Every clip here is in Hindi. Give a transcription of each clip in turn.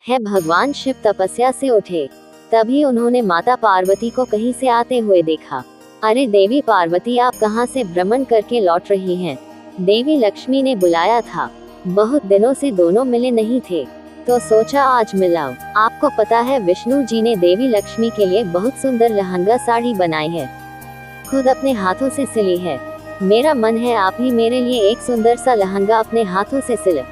है भगवान शिव तपस्या से उठे। तभी उन्होंने माता पार्वती को कहीं से आते हुए देखा। अरे देवी पार्वती, आप कहाँ से भ्रमण करके लौट रही हैं? देवी लक्ष्मी ने बुलाया था। बहुत दिनों से दोनों मिले नहीं थे, तो सोचा आज मिलाऊं। आपको पता है विष्णु जी ने देवी लक्ष्मी के लिए बहुत सुंदर लहंगा साड़ी बनाई है, खुद अपने हाथों से सिली है। मेरा मन है आप ही मेरे लिए एक सुंदर सा लहंगा अपने हाथों से सिले।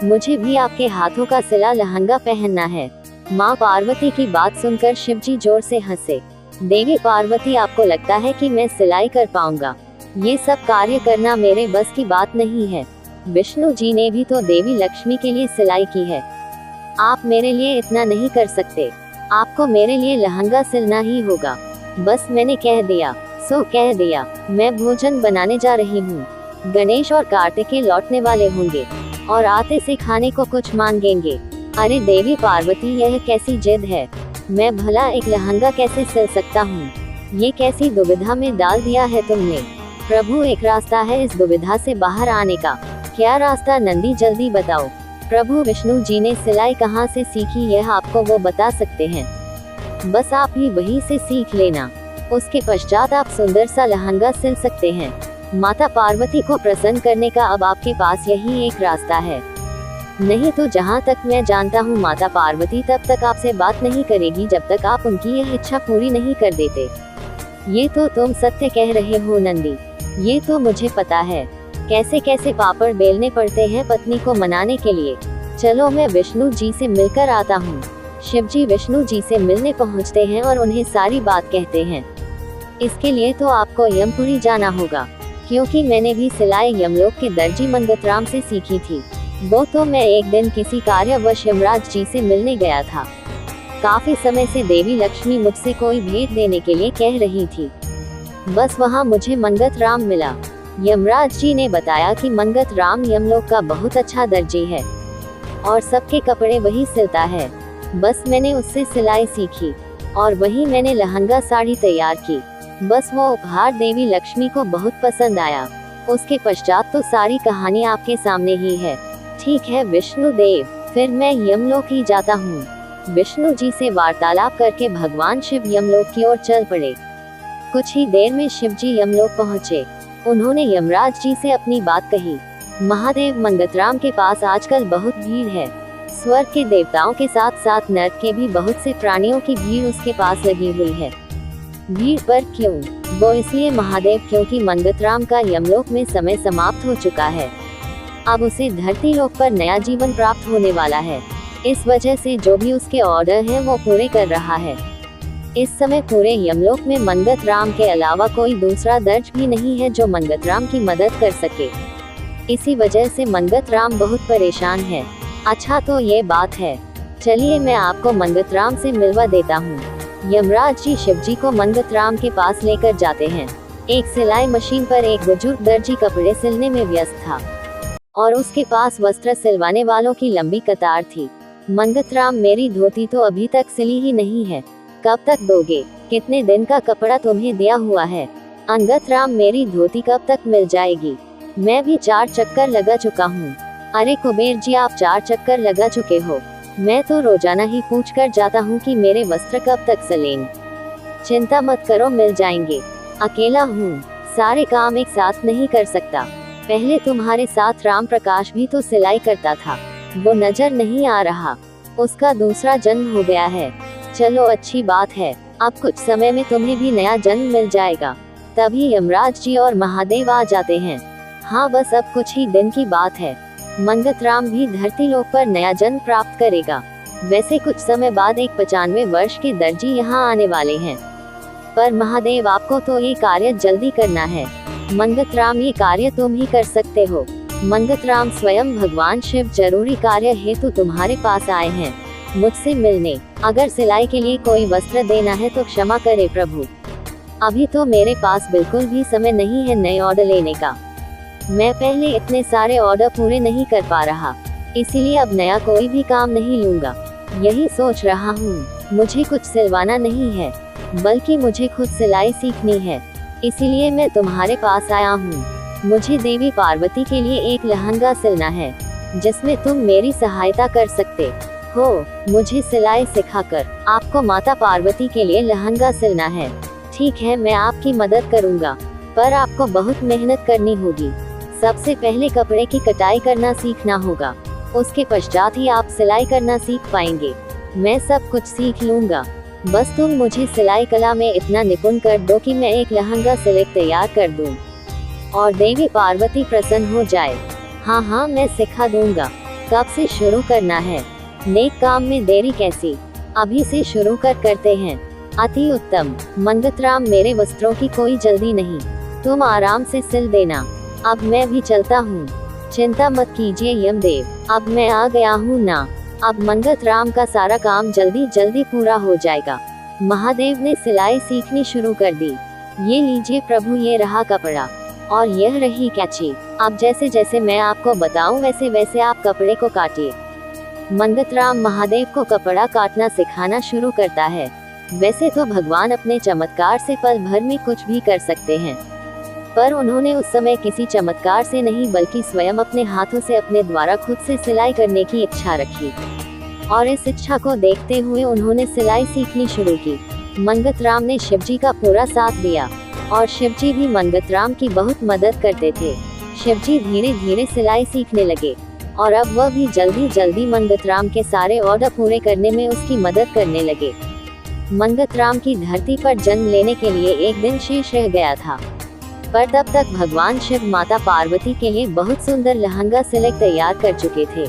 मुझे भी आपके हाथों का सिला लहंगा पहनना है। माँ पार्वती की बात सुनकर शिवजी जोर से हंसे। देवी पार्वती, आपको लगता है कि मैं सिलाई कर पाऊंगा? ये सब कार्य करना मेरे बस की बात नहीं है। विष्णु जी ने भी तो देवी लक्ष्मी के लिए सिलाई की है। आप मेरे लिए इतना नहीं कर सकते। आपको मेरे लिए लहंगा सिलना ही होगा। बस मैंने कह दिया सो कह दिया। मैं भोजन बनाने जा रही हूँ। गणेश और कार्तिकेय लौटने वाले होंगे और आते से खाने को कुछ मांगेंगे। अरे देवी पार्वती, यह कैसी जिद है? मैं भला एक लहंगा कैसे सिल सकता हूँ? ये कैसी दुविधा में डाल दिया है तुमने? प्रभु, एक रास्ता है इस दुविधा से बाहर आने का। क्या रास्ता नंदी, जल्दी बताओ। प्रभु विष्णु जी ने सिलाई कहाँ से सीखी यह आपको वो बता सकते हैं। बस आप ही वहीं से सीख लेना, उसके पश्चात आप सुंदर सा लहंगा सिल सकते हैं। माता पार्वती को प्रसन्न करने का अब आपके पास यही एक रास्ता है। नहीं तो जहाँ तक मैं जानता हूँ माता पार्वती तब तक आपसे बात नहीं करेगी जब तक आप उनकी यह इच्छा पूरी नहीं कर देते। ये तो तुम सत्य कह रहे हो नंदी, ये तो मुझे पता है। कैसे कैसे पापड़ बेलने पड़ते हैं पत्नी को मनाने के लिए। चलो मैं विष्णु जी से मिलकर आता हूँ। शिवजी विष्णु जी से मिलने पहुँचते हैं और उन्हें सारी बात कहते हैं। इसके लिए तो आपको यमपुरी जाना होगा, क्योंकि मैंने भी सिलाई यमलोक के दर्जी मंगतराम से सीखी थी। वो तो मैं एक दिन किसी कार्यवश यमराज जी से मिलने गया था। काफी समय से देवी लक्ष्मी मुझसे कोई भेंट देने के लिए कह रही थी। बस वहाँ मुझे मंगतराम मिला। यमराज जी ने बताया कि मंगतराम यमलोक का बहुत अच्छा दर्जी है और सबके कपड़े वही सिलता है। बस मैंने उससे सिलाई सीखी और वही मैंने लहंगा साड़ी तैयार की। बस वो उपहार देवी लक्ष्मी को बहुत पसंद आया। उसके पश्चात तो सारी कहानी आपके सामने ही है। ठीक है विष्णु देव, फिर मैं यमलोक ही जाता हूँ। विष्णु जी से वार्तालाप करके भगवान शिव यमलोक की ओर चल पड़े। कुछ ही देर में शिव जी यमलोक पहुँचे। उन्होंने यमराज जी से अपनी बात कही। महादेव, मंगतराम के पास आजकल बहुत भीड़ है। स्वर्ग के देवताओं के साथ साथ नर्क के भी बहुत से प्राणियों की भीड़ उसके पास लगी हुई है। भीड़ पर क्यों? वो इसलिए महादेव, क्योंकि मंगतराम का यमलोक में समय समाप्त हो चुका है। अब उसे धरती लोक पर नया जीवन प्राप्त होने वाला है। इस वजह से जो भी उसके ऑर्डर हैं वो पूरे कर रहा है। इस समय पूरे यमलोक में मंगतराम के अलावा कोई दूसरा दर्ज भी नहीं है जो मंगतराम की मदद कर सके। इसी वजह से मंगतराम बहुत परेशान है। अच्छा तो ये बात है, चलिए मैं आपको मंगतराम से मिलवा देता हूँ। यमराज जी शिवजी को मंगतराम के पास लेकर जाते हैं। एक सिलाई मशीन पर एक बुजुर्ग दर्जी कपड़े सिलने में व्यस्त था और उसके पास वस्त्र सिलवाने वालों की लंबी कतार थी। मंगतराम, मेरी धोती तो अभी तक सिली ही नहीं है, कब तक दोगे? कितने दिन का कपड़ा तुम्हें दिया हुआ है? अंगतराम, मेरी धोती कब तक मिल जाएगी? मैं भी 4 चक्कर लगा चुका हूँ। अरे कुबेर जी, आप 4 चक्कर लगा चुके हो? मैं तो रोजाना ही पूछ कर जाता हूँ कि मेरे वस्त्र कब तक सिलेंगे। चिंता मत करो, मिल जाएंगे। अकेला हूँ, सारे काम एक साथ नहीं कर सकता। पहले तुम्हारे साथ राम प्रकाश भी तो सिलाई करता था, वो नजर नहीं आ रहा, उसका दूसरा जन्म हो गया है। चलो अच्छी बात है, अब कुछ समय में तुम्हें भी नया जन्म मिल जाएगा। तभी यमराज जी और महादेव आ जाते हैं। हाँ, बस अब कुछ ही दिन की बात है, मंगतराम भी धरती लोक पर नया जन्म प्राप्त करेगा। वैसे कुछ समय बाद एक 95 वर्ष के दर्जी यहाँ आने वाले हैं। पर महादेव, आपको तो ये कार्य जल्दी करना है। मंगतराम, ये कार्य तुम ही कर सकते हो। मंगतराम, स्वयं भगवान शिव जरूरी कार्य हेतु तुम्हारे पास आए हैं, मुझसे मिलने। अगर सिलाई के लिए कोई वस्त्र देना है तो क्षमा करे प्रभु, अभी तो मेरे पास बिल्कुल भी समय नहीं है नए ऑर्डर लेने का। मैं पहले इतने सारे ऑर्डर पूरे नहीं कर पा रहा, इसीलिए अब नया कोई भी काम नहीं लूंगा। यही सोच रहा हूँ, मुझे कुछ सिलवाना नहीं है, बल्कि मुझे खुद सिलाई सीखनी है। इसीलिए मैं तुम्हारे पास आया हूँ। मुझे देवी पार्वती के लिए एक लहंगा सिलना है, जिसमें तुम मेरी सहायता कर सकते हो, मुझे सिलाई सिखाकर आपको माता पार्वती के लिए लहंगा सिलना है। ठीक है, मैं आपकी मदद करूंगा, पर आपको बहुत मेहनत करनी होगी। सबसे पहले कपड़े की कटाई करना सीखना होगा, उसके पश्चात ही आप सिलाई करना सीख पाएंगे। मैं सब कुछ सीख लूंगा, बस तुम मुझे सिलाई कला में इतना निपुण कर दो कि मैं एक लहंगा सिलकर तैयार कर दूं और देवी पार्वती प्रसन्न हो जाए। हाँ हाँ, मैं सिखा दूंगा। कब से शुरू करना है? नेक काम में देरी कैसी, अभी से शुरू करते हैं। अति उत्तम। मंगतराम, मेरे वस्त्रों की कोई जल्दी नहीं, तुम आराम से सिल देना। अब मैं भी चलता हूँ, चिंता मत कीजिए यमदेव, अब मैं आ गया हूँ ना। अब मंगतराम का सारा काम जल्दी जल्दी पूरा हो जाएगा। महादेव ने सिलाई सीखनी शुरू कर दी। ये लीजिए प्रभु, ये रहा कपड़ा और यह रही कैंची। अब जैसे जैसे मैं आपको बताऊं वैसे वैसे आप कपड़े को काटिए। मंगतराम महादेव को कपड़ा काटना सिखाना शुरू करता है। वैसे तो भगवान अपने चमत्कार से पल भर में कुछ भी कर सकते हैं, पर उन्होंने उस समय किसी चमत्कार से नहीं बल्कि स्वयं अपने हाथों से अपने द्वारा खुद से सिलाई करने की इच्छा रखी और इस इच्छा को देखते हुए उन्होंने सिलाई सीखनी शुरू की। मंगतराम ने शिवजी का पूरा साथ दिया और शिवजी भी मंगतराम की बहुत मदद करते थे। शिवजी धीरे धीरे सिलाई सीखने लगे और अब वह भी जल्दी जल्दी मंगतराम के सारे ऑर्डर पूरे करने में उसकी मदद करने लगे। मंगतराम की धरती पर जन्म लेने के लिए एक दिन शेष रह गया था, पर तब तक भगवान शिव माता पार्वती के लिए बहुत सुंदर लहंगा सिलकर तैयार कर चुके थे।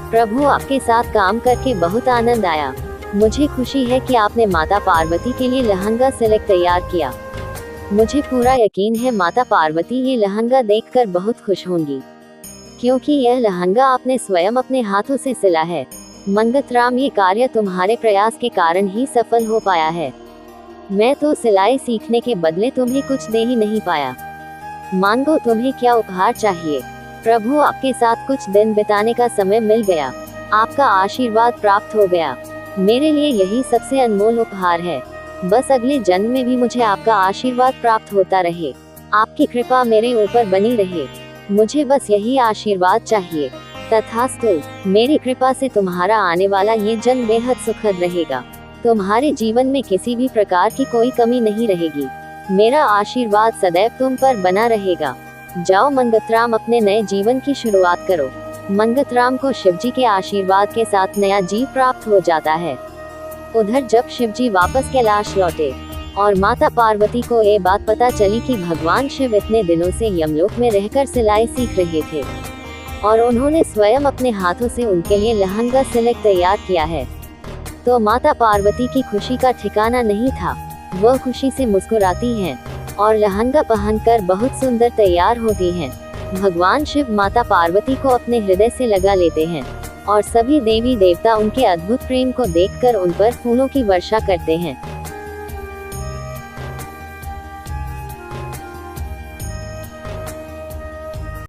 प्रभु, आपके साथ काम करके बहुत आनंद आया। मुझे खुशी है कि आपने माता पार्वती के लिए लहंगा सिलकर तैयार किया। मुझे पूरा यकीन है माता पार्वती ये लहंगा देखकर बहुत खुश होंगी, क्योंकि यह लहंगा आपने स्वयं अपने हाथों से सिला है। मंगतराम, ये कार्य तुम्हारे प्रयास के कारण ही सफल हो पाया है। मैं तो सिलाई सीखने के बदले तुम्हें कुछ दे ही नहीं पाया। मांगो, तुम्हें क्या उपहार चाहिए? प्रभु, आपके साथ कुछ दिन बिताने का समय मिल गया, आपका आशीर्वाद प्राप्त हो गया। मेरे लिए यही सबसे अनमोल उपहार है। बस अगले जन्म में भी मुझे आपका आशीर्वाद प्राप्त होता रहे, आपकी कृपा मेरे ऊपर बनी रहे। मुझे बस यही आशीर्वाद चाहिए। तथास्तु। मेरी कृपा से तुम्हारा आने वाला ये जन्म बेहद सुखद रहेगा। तुम्हारे जीवन में किसी भी प्रकार की कोई कमी नहीं रहेगी। मेरा आशीर्वाद सदैव तुम पर बना रहेगा। जाओ मंगतराम, अपने नए जीवन की शुरुआत करो। मंगतराम को शिवजी के आशीर्वाद के साथ नया जीव प्राप्त हो जाता है। उधर जब शिवजी वापस कैलाश लौटे और माता पार्वती को ये बात पता चली कि भगवान शिव इतने दिनों से यमलोक में रहकर सिलाई सीख रहे थे और उन्होंने स्वयं अपने हाथों से उनके लिए लहंगा सिलकर तैयार किया है, तो माता पार्वती की खुशी का ठिकाना नहीं था। वह खुशी से मुस्कुराती हैं और लहंगा पहनकर बहुत सुंदर तैयार होती हैं। भगवान शिव माता पार्वती को अपने हृदय से लगा लेते हैं और सभी देवी देवता उनके अद्भुत प्रेम को देखकर उन पर फूलों की वर्षा करते हैं।